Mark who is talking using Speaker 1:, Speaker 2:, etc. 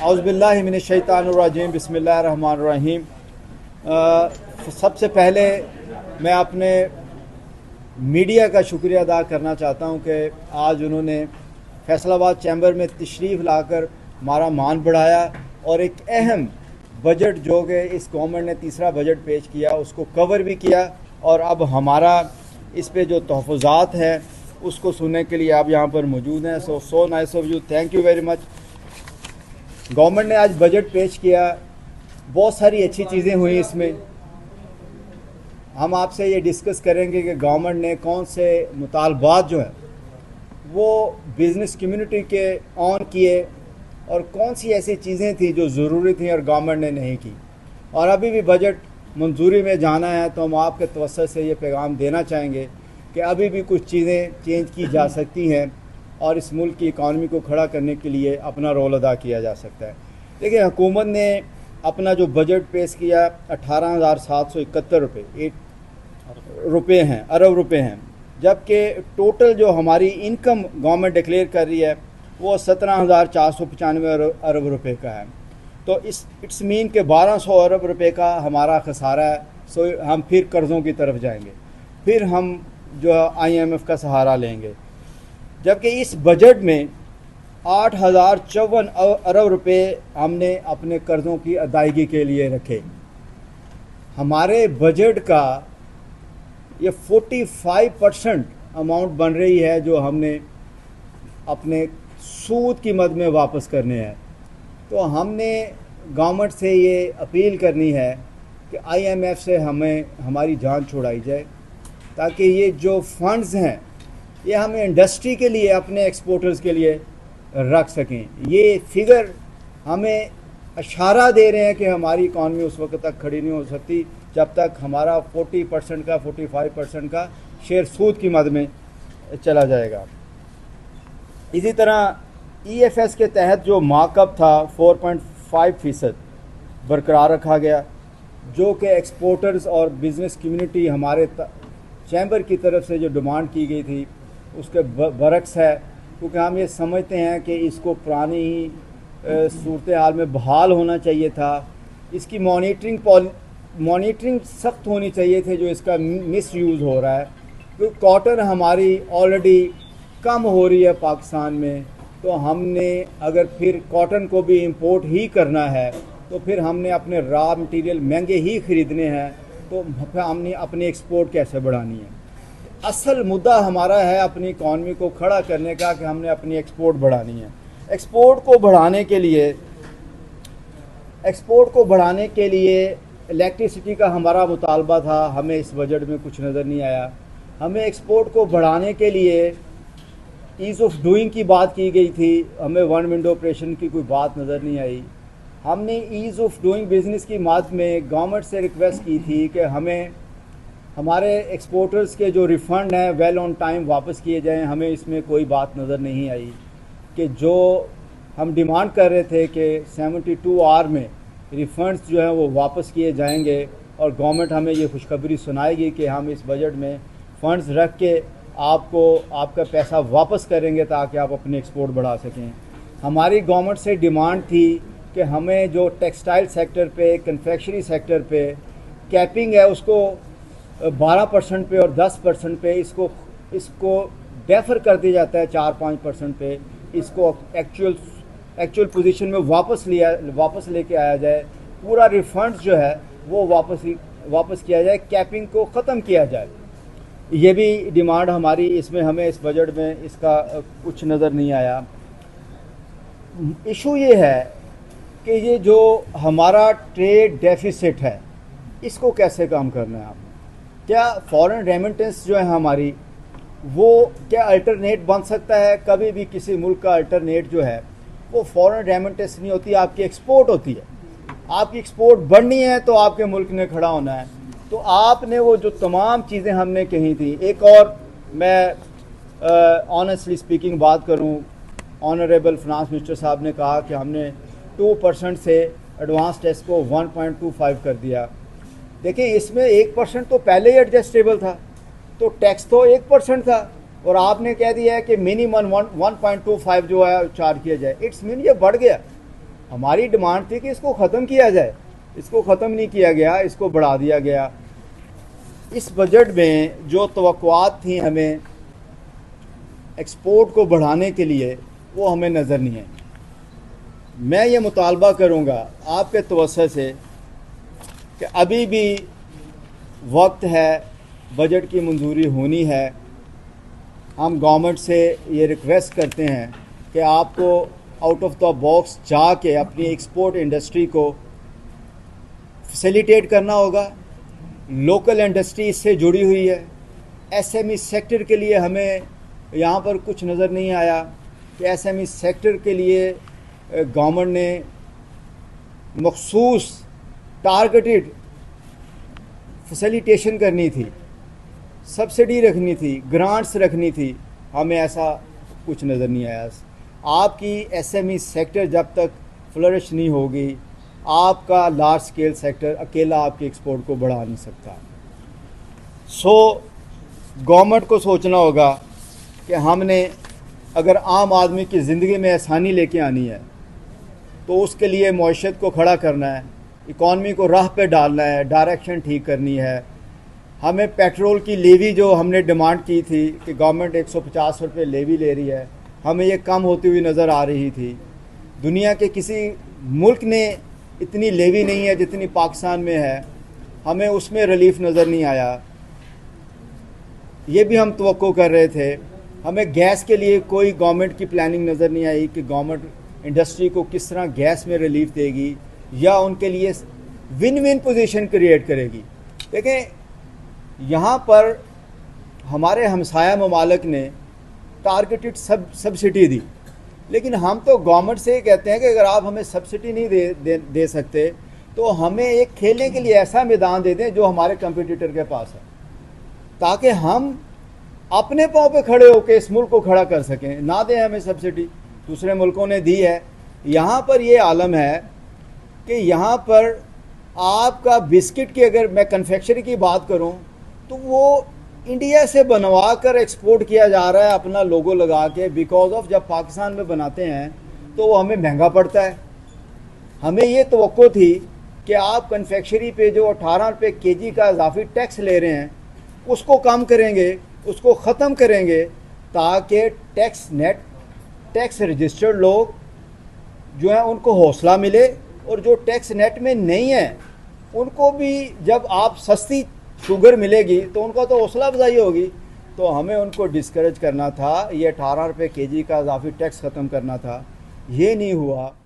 Speaker 1: औज़ुबिल्लाहि मिनश्शैतानिर्रजीम बिस्मिल्लाहिर्रहमानिर्रहीम। सबसे पहले मैं अपने मीडिया का शुक्रिया अदा करना चाहता हूं कि आज उन्होंने फैसलाबाद चैम्बर में तशरीफ़ लाकर हमारा मान बढ़ाया और एक अहम बजट जो कि इस गवर्नमेंट ने तीसरा बजट पेश किया उसको कवर भी किया और अब हमारा इस पे जो तहफ़्फ़ुज़ात हैं उसको सुनने के लिए आप यहाँ पर मौजूद हैं। So nice of you, thank you very much. Government ने आज बजट पेश किया, बहुत सारी अच्छी चीज़ें हुई इसमें। हम आपसे ये डिस्कस करेंगे कि गवर्नमेंट ने कौन से मुतालबात जो हैं वो बिज़नेस कम्युनिटी के ऑन किए और कौन सी ऐसी चीज़ें थी जो ज़रूरी थी और गवर्नमेंट ने नहीं की। और अभी भी बजट मंजूरी में जाना है तो हम आपके तवज्जुह से ये पैगाम देना चाहेंगे कि अभी भी कुछ चीज़ें चेंज की जा सकती हैं और इस मुल्क की इकानमी को खड़ा करने के लिए अपना रोल अदा किया जा सकता है। देखिए, हुकूमत ने अपना जो बजट पेश किया 18,771 अरब रुपए हैं, जबकि टोटल जो हमारी इनकम गवर्नमेंट डिक्लेयर कर रही है वो 17,495 अरब रुपए का है। तो इट्स मीन के 1,200 अरब रुपए का हमारा खसारा है। सो हम फिर कर्ज़ों की तरफ जाएंगे, फिर हम जो IMF का सहारा लेंगे, जबकि इस बजट में 8,054 अरब रुपए हमने अपने कर्ज़ों की अदायगी के लिए रखे। हमारे बजट का ये 45% अमाउंट बन रही है जो हमने अपने सूद की मद में वापस करने हैं। तो हमने गवर्नमेंट से ये अपील करनी है कि IMF से हमें हमारी जान छुड़ाई जाए ताकि ये जो फंड्स हैं ये हमें इंडस्ट्री के लिए, अपने एक्सपोर्टर्स के लिए रख सकें। ये फिगर हमें इशारा दे रहे हैं कि हमारी इकॉनमी उस वक्त तक खड़ी नहीं हो सकती जब तक हमारा 40% का 45% का शेयर सूद की मद में चला जाएगा। इसी तरह EFS के तहत जो मार्कअप था 4.5% बरकरार रखा गया, जो कि एक्सपोर्टर्स और बिज़नेस कम्युनिटी हमारे चैम्बर की तरफ से जो डिमांड की गई थी उसके बरक्स है, क्योंकि हम ये समझते हैं कि इसको पुरानी ही सूरत हाल में बहाल होना चाहिए था। इसकी मॉनिटरिंग सख्त होनी चाहिए थी जो इसका मिस यूज़ हो रहा है, क्योंकि कॉटन हमारी ऑलरेडी कम हो रही है पाकिस्तान में। तो हमने अगर फिर कॉटन को भी इंपोर्ट ही करना है तो फिर हमने अपने रॉ मटेरियल महंगे ही ख़रीदने हैं, तो फिर हमने अपनी एक्सपोर्ट कैसे बढ़ानी है। असल मुद्दा हमारा है अपनी इकॉनमी को खड़ा करने का कि हमने अपनी एक्सपोर्ट बढ़ानी है। एक्सपोर्ट को बढ़ाने के लिए इलेक्ट्रिसिटी का हमारा मुतालबा था, हमें इस बजट में कुछ नज़र नहीं आया। हमें एक्सपोर्ट को बढ़ाने के लिए ईज़ ऑफ डूइंग की बात की गई थी, हमें वन विंडो ऑपरेशन की कोई बात नज़र नहीं आई। हमने ईज़ ऑफ डूइंग बिज़नेस की बात में गवर्नमेंट से रिक्वेस्ट की थी कि हमें हमारे एक्सपोर्टर्स के जो रिफ़ंड हैं वेल ऑन टाइम वापस किए जाएं। हमें इसमें कोई बात नज़र नहीं आई कि जो हम डिमांड कर रहे थे कि 72 आवर में रिफ़ंड्स जो हैं वो वापस किए जाएंगे और गवर्नमेंट हमें ये खुशखबरी सुनाएगी कि हम इस बजट में फ़ंड्स रख के आपको आपका पैसा वापस करेंगे ताकि आप अपनी एक्सपोर्ट बढ़ा सकें। हमारी गवर्नमेंट से डिमांड थी कि हमें जो टेक्सटाइल सेक्टर पे, कन्फेक्शनरी सेक्टर पे कैपिंग है उसको 12% पे और 10% पे इसको डेफर कर दिया जाता है 4-5% पे। इसको एक्चुअल पोजीशन में वापस लेके आया जाए। पूरा रिफंड जो है वो वापस किया जाए, कैपिंग को ख़त्म किया जाए। ये भी डिमांड हमारी, इसमें हमें इस बजट में इसका कुछ नज़र नहीं आया। इशू ये है कि ये जो हमारा ट्रेड डेफिसिट है इसको कैसे कम करना है। आपने क्या फॉरेन रेमिटेंस जो है हमारी वो क्या अल्टरनेट बन सकता है? कभी भी किसी मुल्क का अल्टरनेट जो है वो फॉरेन रेमिटेंस नहीं होती, आपकी एक्सपोर्ट होती है। आपकी एक्सपोर्ट बढ़नी है तो आपके मुल्क ने खड़ा होना है। तो आपने वो जो तमाम चीज़ें हमने कही थी, एक और मैं ऑनेस्टली स्पीकिंग बात करूं, ऑनरेबल फाइनेंस मिनिस्टर साहब ने कहा कि हमने 2% से एडवांस टैक्स को 1.25 कर दिया। देखिए, इसमें 1% तो पहले ही एडजस्टेबल था, तो टैक्स तो 1% था और आपने कह दिया है कि मिनिमम 1.25 जो है चार्ज किया जाए। इट्स मीन ये बढ़ गया। हमारी डिमांड थी कि इसको ख़त्म किया जाए, इसको ख़त्म नहीं किया गया, इसको बढ़ा दिया गया। इस बजट में जो तवक्कुआत थी हमें एक्सपोर्ट को बढ़ाने के लिए, वो हमें नज़र नहीं आई। मैं ये मुतालबा करूँगा आपके तवज्जो से कि अभी भी वक्त है, बजट की मंजूरी होनी है। हम गवर्नमेंट से ये रिक्वेस्ट करते हैं कि आपको आउट ऑफ द बॉक्स जाके अपनी एक्सपोर्ट इंडस्ट्री को फैसिलिटेट करना होगा। लोकल इंडस्ट्री इससे जुड़ी हुई है। एसएमई सेक्टर के लिए हमें यहाँ पर कुछ नज़र नहीं आया कि एसएमई सेक्टर के लिए गवर्नमेंट ने मखसूस टारगेटेड फैसिलिटेशन करनी थी, सब्सिडी रखनी थी, ग्रांट्स रखनी थी। हमें ऐसा कुछ नज़र नहीं आया। आपकी एसएमई सेक्टर जब तक फ्लरिश नहीं होगी, आपका लार्ज स्केल सेक्टर अकेला आपकी एक्सपोर्ट को बढ़ा नहीं सकता। गवर्नमेंट को सोचना होगा कि हमने अगर आम आदमी की ज़िंदगी में आसानी लेके आनी है तो उसके लिए मईशत को खड़ा करना है, इकॉनमी को राह पे डालना है, डायरेक्शन ठीक करनी है। हमें पेट्रोल की लेवी जो हमने डिमांड की थी कि गवर्नमेंट 150 रुपये लेवी ले रही है, हमें ये कम होती हुई नज़र आ रही थी। दुनिया के किसी मुल्क ने इतनी लेवी नहीं है जितनी पाकिस्तान में है, हमें उसमें रिलीफ नज़र नहीं आया। ये भी हम तवक्को कर रहे थे। हमें गैस के लिए कोई गवर्नमेंट की प्लानिंग नज़र नहीं आई कि गवर्नमेंट इंडस्ट्री को किस तरह गैस में रिलीफ देगी या उनके लिए विन विन पोजीशन क्रिएट करेगी। देखें, यहाँ पर हमारे हमसाया ममालिक ने टारगेटेड सब्सिडी दी, लेकिन हम तो गवर्नमेंट से कहते हैं कि अगर आप हमें सब्सिडी नहीं दे सकते तो हमें एक खेलने के लिए ऐसा मैदान दे दें जो हमारे कंपटीटर के पास है, ताकि हम अपने पाँव पे खड़े होकर इस मुल्क को खड़ा कर सकें। ना दें हमें सब्सिडी, दूसरे मुल्कों ने दी है। यहाँ पर ये आलम है कि यहाँ पर आपका बिस्किट की, अगर मैं कन्फेक्शनरी की बात करूँ तो वो इंडिया से बनवा कर एक्सपोर्ट किया जा रहा है अपना लोगो लगा के, बिकॉज ऑफ जब पाकिस्तान में बनाते हैं तो वो हमें महंगा पड़ता है। हमें ये तवक्को थी कि आप कन्फेक्शनरी पे जो 18 रुपये केजी का इजाफी टैक्स ले रहे हैं उसको कम करेंगे, उसको ख़त्म करेंगे, ताकि टैक्स रजिस्टर्ड लोग जो हैं उनको हौसला मिले, और जो टैक्स नेट में नहीं है उनको भी जब आप सस्ती शुगर मिलेगी तो उनका तो हौसला अफजाई होगी। तो हमें उनको डिस्करेज करना था, ये 18 रुपये केजी का इजाफी टैक्स ख़त्म करना था। ये नहीं हुआ।